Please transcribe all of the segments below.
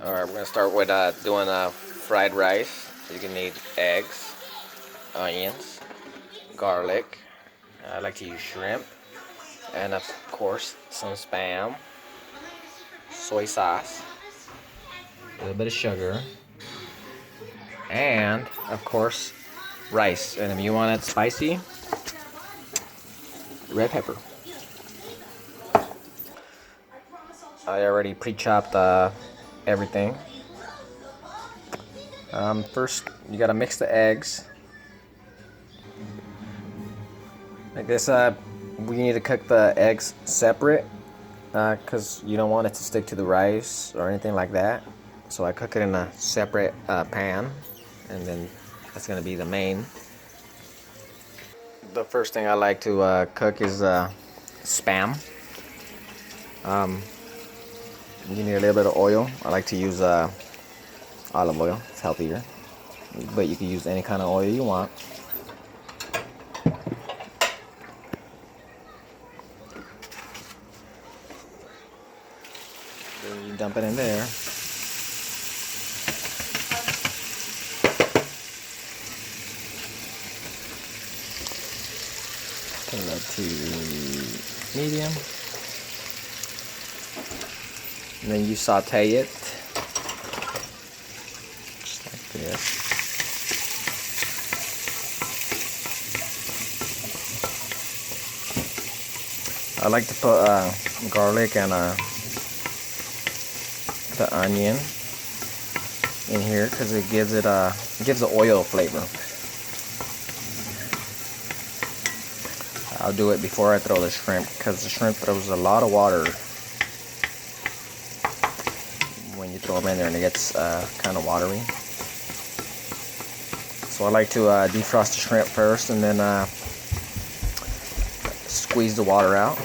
Alright, we're gonna start with doing fried rice. You can need eggs, onions, garlic. I like to use shrimp, and of course some spam, soy sauce, a little bit of sugar, and of course rice. And if you want it spicy, red pepper. I already pre-chopped everything. First, you gotta mix the eggs. Like this, we need to cook the eggs separate because you don't want it to stick to the rice or anything like that. So I cook it in a separate pan, and then that's gonna be the main. The first thing I like to cook is spam. You need a little bit of oil. I like to use olive oil. It's healthier, but you can use any kind of oil you want. Then you dump it in there. Turn that to medium. And then you saute it just like this. I like to put garlic and the onion in here because it gives the oil flavor. I'll do it before I throw the shrimp because the shrimp throws a lot of water when you throw them in there, and it gets kind of watery. So I like to defrost the shrimp first and then squeeze the water out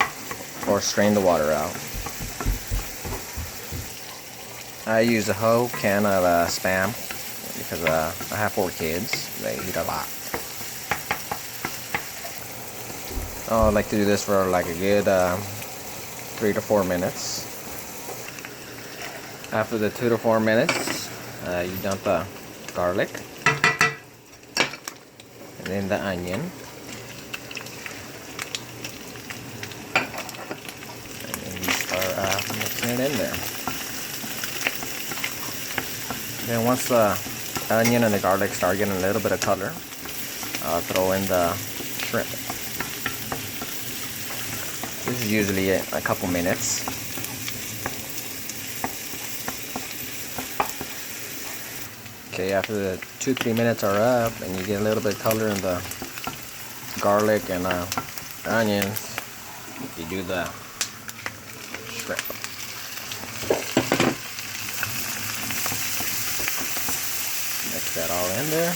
or strain the water out. I use a whole can of spam because I have 4 kids. They eat a lot. I like to do this for like a good 3 to 4 minutes. After the 2 to 4 minutes, you dump the garlic and then the onion, and then you start mixing it in there. Then once the onion and the garlic start getting a little bit of color, I'll throw in the shrimp. This is usually a couple minutes. Okay, after the 2-3 minutes are up and you get a little bit of color in the garlic and onions, you do the shrimp. Mix that all in there.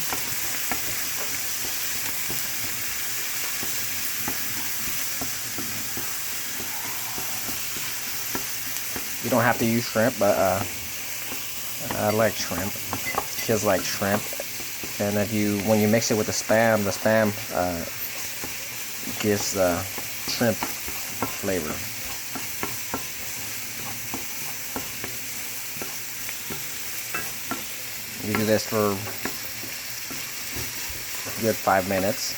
You don't have to use shrimp, but I like shrimp. Kids like shrimp, and when you mix it with the spam gives the shrimp flavor. You do this for a good 5 minutes.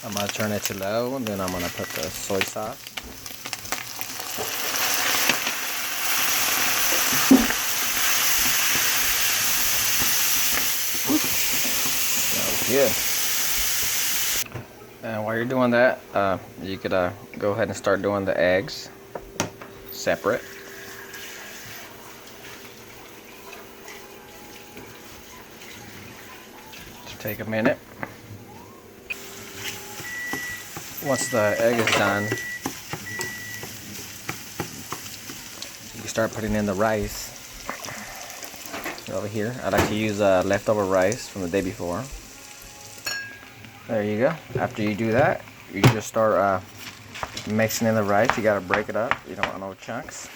I'm gonna turn it to low, and then I'm gonna put the soy sauce. Good. And while you're doing that, you could go ahead and start doing the eggs separate. Just take a minute. Once the egg is done, you can start putting in the rice. Over here, I like to use leftover rice from the day before. There you go. After you do that, you just start mixing in the rice. You gotta break it up. You don't want no chunks.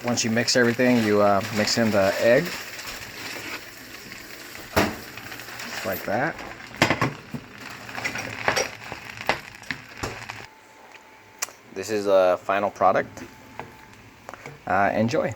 Once you mix everything, you mix in the egg, just like that. this is a final product. Enjoy.